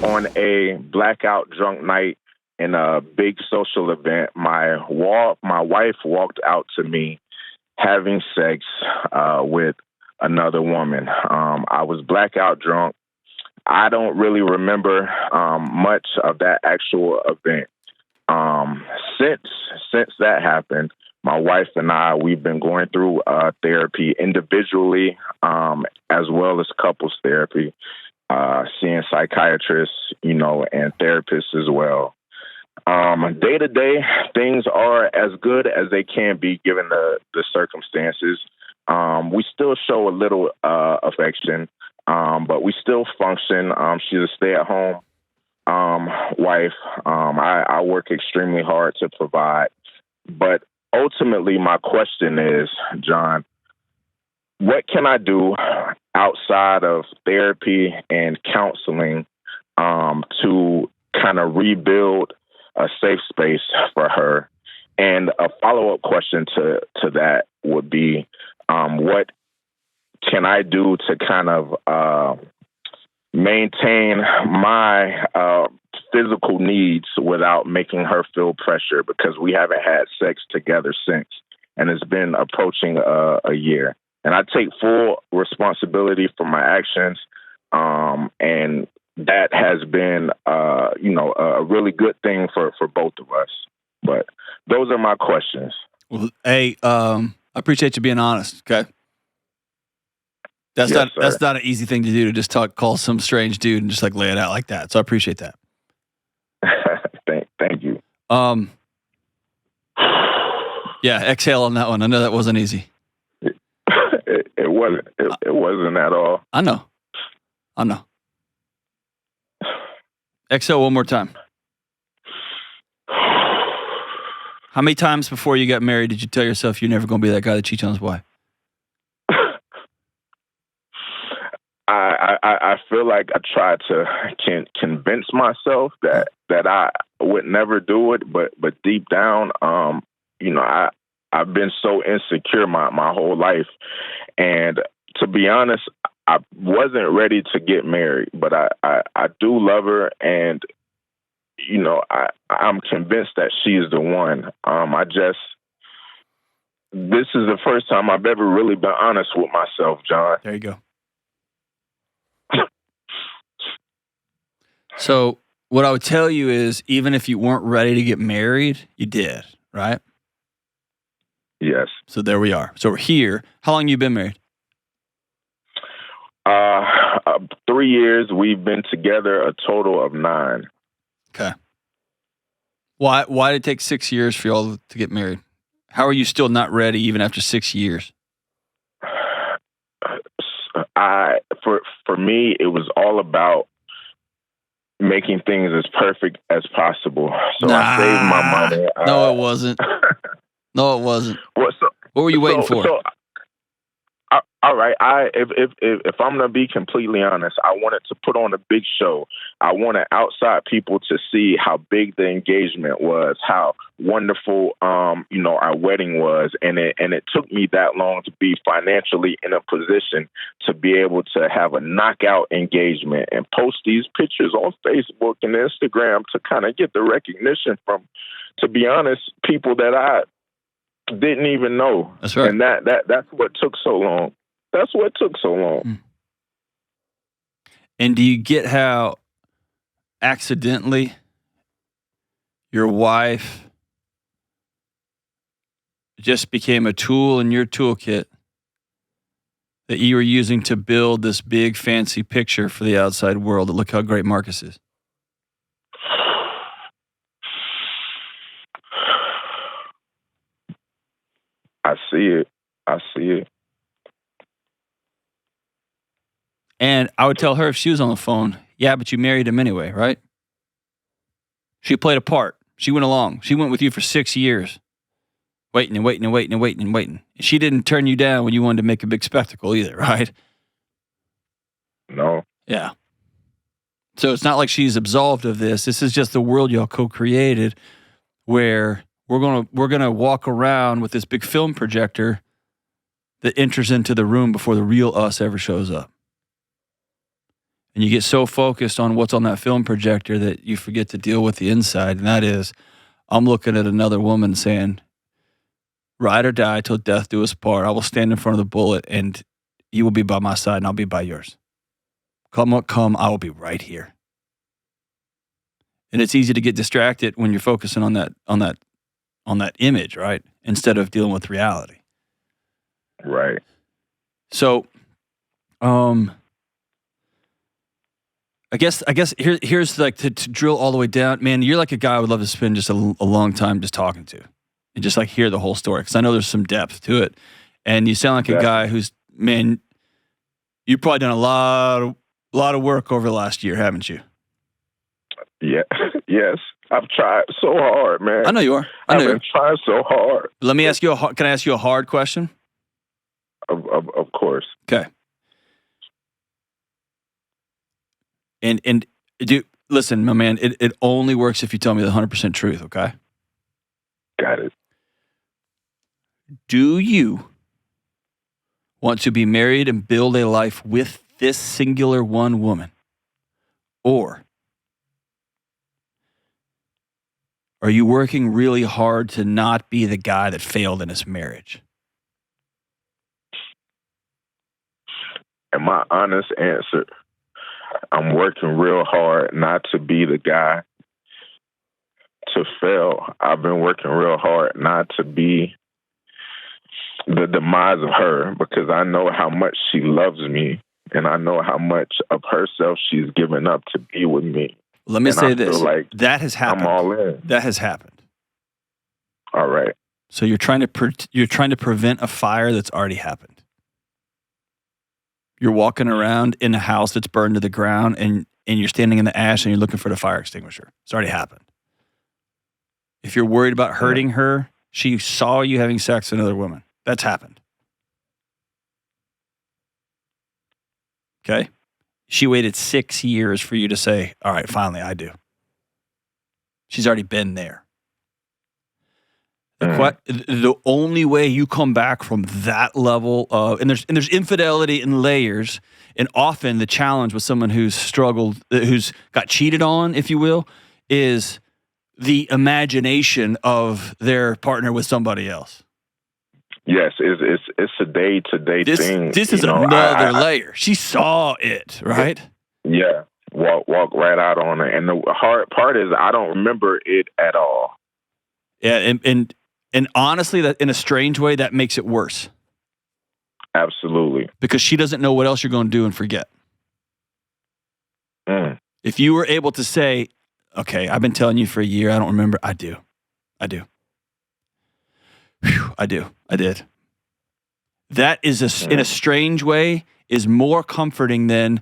on a blackout drunk night in a big social event. My wife walked out to me having sex with another woman. I was blackout drunk. I don't really remember much of that actual event. Since that happened, my wife and we've been going through therapy individually, as well as couples therapy, seeing psychiatrists, and therapists as well. Day to day, things are as good as they can be given the circumstances. We still show a little affection, but we still function. She's a stay-at-home wife. I work extremely hard to provide. But ultimately, my question is, John, what can I do outside of therapy and counseling to kind of rebuild a safe space for her? And a follow-up question to that would be, what can I do to kind of maintain my physical needs without making her feel pressure? Because we haven't had sex together since, and it's been approaching a year. And I take full responsibility for my actions, and that has been, a really good thing for both of us. But those are my questions. Well, hey, I appreciate you being honest. Okay, that's not an easy thing to do, to just call some strange dude and just like lay it out like that. So I appreciate that. Thank you. Yeah, exhale on that one. I know that wasn't easy. It wasn't. It wasn't at all. I know. Exhale one more time. How many times before you got married did you tell yourself you're never going to be that guy that cheats on his wife? I feel like I tried to convince myself that I would never do it, but deep down, I've been so insecure my whole life, and to be honest, I wasn't ready to get married, but I do love her, and I'm convinced that she's the one. This is the first time I've ever really been honest with myself, John. There you go. So what I would tell you is, even if you weren't ready to get married, you did, right? Yes. So there we are. So we're here. How long you been married? 3 years. We've been together a total of 9. Okay. Why did it take 6 years for y'all to get married? How are you still not ready even after 6 years? For me, it was all about making things as perfect as possible. So I saved my money. No, it wasn't. No, it wasn't. What were you waiting for? All right. If I'm gonna be completely honest, I wanted to put on a big show. I wanted outside people to see how big the engagement was, how wonderful, our wedding was, and it took me that long to be financially in a position to be able to have a knockout engagement and post these pictures on Facebook and Instagram to kind of get the recognition from, to be honest, people that I didn't even know. That's right. And that's what took so long. That's what took so long. And do you get how accidentally your wife just became a tool in your toolkit that you were using to build this big fancy picture for the outside world that look how great Marcus is? I see it. And I would tell her if she was on the phone, yeah, but you married him anyway, right? She played a part. She went along. She went with you for 6 years, waiting and waiting and waiting and waiting and waiting. She didn't turn you down when you wanted to make a big spectacle either, right? No. Yeah. So it's not like she's absolved of this. This is just the world y'all co-created, where we're gonna walk around with this big film projector that enters into the room before the real us ever shows up. And you get so focused on what's on that film projector that you forget to deal with the inside. And that is, I'm looking at another woman saying, ride or die till death do us part. I will stand in front of the bullet and you will be by my side and I'll be by yours. Come what come, I will be right here. And it's easy to get distracted when you're focusing on that image, right? Instead of dealing with reality. Right. So, I guess here's like to drill all the way down. Man, you're like a guy I would love to spend just a long time just talking to and just like hear the whole story because I know there's some depth to it. And you sound like a guy who's, man, you've probably done a lot of work over the last year, haven't you? Yeah. Yes. I've tried so hard, man. I know you are. I've been trying so hard. Let me ask you can I ask you a hard question? Of course. Okay. And listen, my man, it only works if you tell me the 100% truth, okay? Got it. Do you want to be married and build a life with this singular one woman? Or are you working really hard to not be the guy that failed in his marriage? And my honest answer, I'm working real hard not to be the guy to fail. I've been working real hard not to be the demise of her because I know how much she loves me and I know how much of herself she's given up to be with me. Let me say this. Like that has happened. I'm all in. That has happened. All right. So you're trying to prevent a fire that's already happened. You're walking around in a house that's burned to the ground and you're standing in the ash and you're looking for the fire extinguisher. It's already happened. If you're worried about hurting her, she saw you having sex with another woman. That's happened. Okay? She waited 6 years for you to say, all right, finally, I do. She's already been there. The only way you come back from that level of, and there's infidelity in layers, and often the challenge with someone who's struggled, who's got cheated on, if you will, is the imagination of their partner with somebody else. Yes, it's a day-to-day thing. This is another layer. She saw it, right? Yeah, walk right out on it. And the hard part is I don't remember it at all. Yeah, and honestly, that in a strange way, that makes it worse. Absolutely. Because she doesn't know what else you're going to do and forget. If you were able to say, okay, I've been telling you for a year, I don't remember. I do. Whew, I did. That is, in a strange way, is more comforting than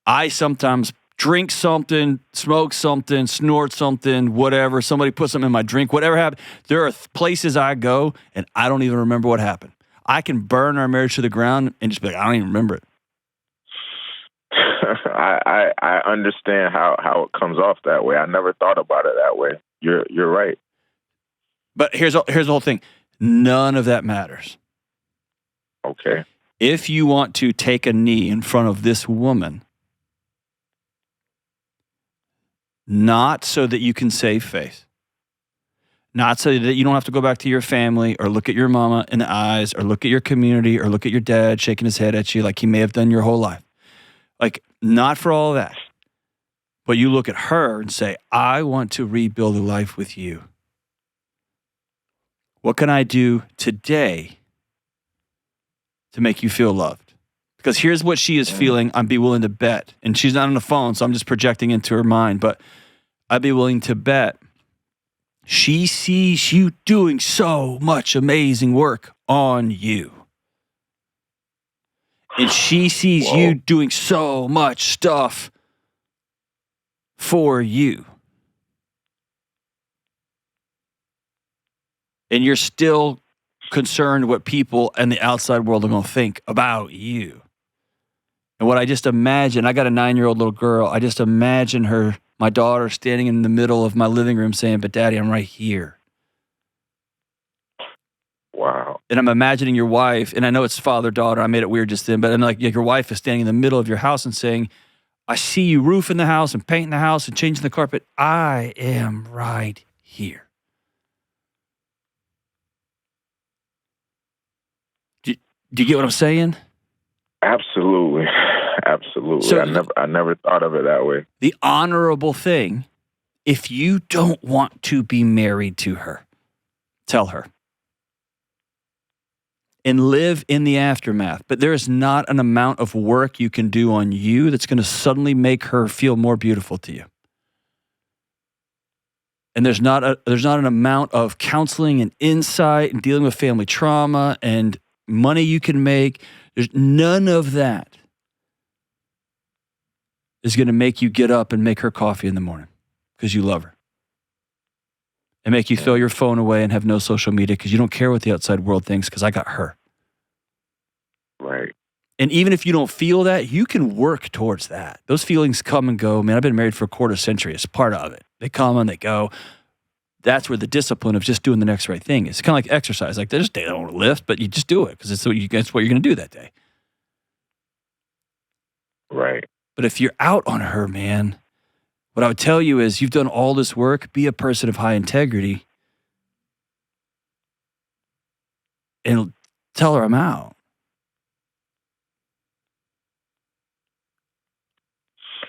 I sometimes drink something, smoke something, snort something, whatever. Somebody put something in my drink, whatever happened. There are places I go and I don't even remember what happened. I can burn our marriage to the ground and just be like, I don't even remember it. I understand how it comes off that way. I never thought about it that way. You're right. But here's the whole thing. None of that matters. Okay. If you want to take a knee in front of this woman, not so that you can save face, not so that you don't have to go back to your family or look at your mama in the eyes or look at your community or look at your dad shaking his head at you like he may have done your whole life. Like, not for all of that. But you look at her and say, I want to rebuild a life with you. What can I do today to make you feel loved? Because here's what she is feeling. I'd be willing to bet. And she's not on the phone, so I'm just projecting into her mind. But I'd be willing to bet she sees you doing so much amazing work on you. And she sees you doing so much stuff for you. And you're still concerned what people and the outside world are going to think about you. And what I just imagine, I got a 9-year-old little girl. I just imagine her, my daughter, standing in the middle of my living room saying, but Daddy, I'm right here. Wow. And I'm imagining your wife, and I know it's father-daughter. I made it weird just then, but I'm like your wife is standing in the middle of your house and saying, I see you roofing the house and painting the house and changing the carpet. I am right here. Do you get what I'm saying? Absolutely. Absolutely. So I never thought of it that way. The honorable thing, if you don't want to be married to her, tell her. And live in the aftermath. But there is not an amount of work you can do on you that's going to suddenly make her feel more beautiful to you. And there's not an amount of counseling and insight and dealing with family trauma and money you can make. There's none of that is going to make you get up and make her coffee in the morning because you love her. And make you throw your phone away and have no social media because you don't care what the outside world thinks because I got her. Right. And even if you don't feel that, you can work towards that. Those feelings come and go. Man, I've been married for a quarter century. It's part of it. They come and they go. That's where the discipline of just doing the next right thing is. It's kind of like exercise. Like there's days I don't want to lift, but you just do it because it's what you're going to do that day. Right. But if you're out on her, man, what I would tell you is you've done all this work. Be a person of high integrity. And tell her I'm out.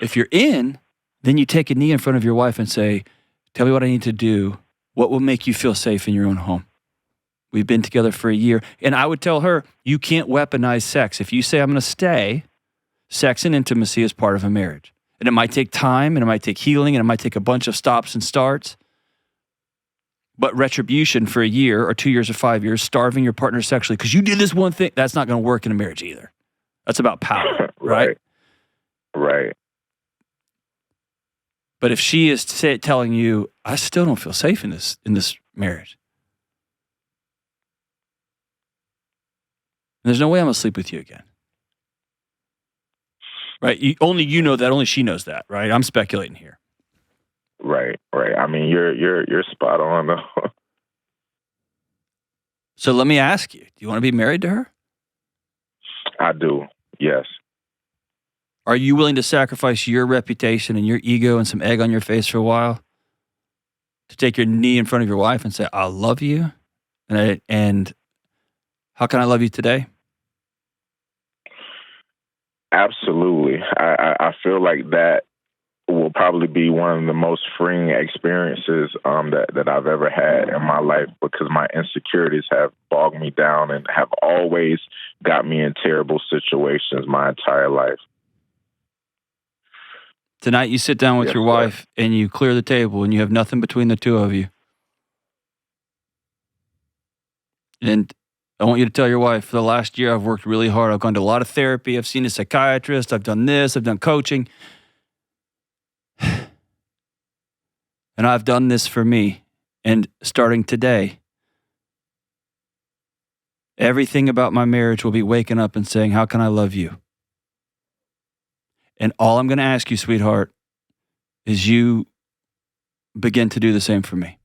If you're in, then you take a knee in front of your wife and say, tell me what I need to do. What will make you feel safe in your own home? We've been together for a year. And I would tell her, you can't weaponize sex. If you say I'm going to stay, sex and intimacy is part of a marriage. And it might take time, and it might take healing, and it might take a bunch of stops and starts. But retribution for a year or 2 years or 5 years, starving your partner sexually because you did this one thing, that's not going to work in a marriage either. That's about power, right? Right. But if she is telling you, I still don't feel safe in this marriage, there's no way I'm going to sleep with you again. Right? Only you know that. Only she knows that, right? I'm speculating here. Right. I mean, you're spot on, though. So let me ask you, do you want to be married to her? I do, yes. Are you willing to sacrifice your reputation and your ego and some egg on your face for a while to take your knee in front of your wife and say, I love you? And how can I love you today? Absolutely. I feel like that will probably be one of the most freeing experiences that I've ever had in my life because my insecurities have bogged me down and have always got me in terrible situations my entire life. Tonight you sit down with your wife and you clear the table and you have nothing between the two of you. And I want you to tell your wife, for the last year I've worked really hard. I've gone to a lot of therapy. I've seen a psychiatrist. I've done this. I've done coaching. And I've done this for me. And starting today, everything about my marriage will be waking up and saying, how can I love you? And all I'm going to ask you, sweetheart, is you begin to do the same for me.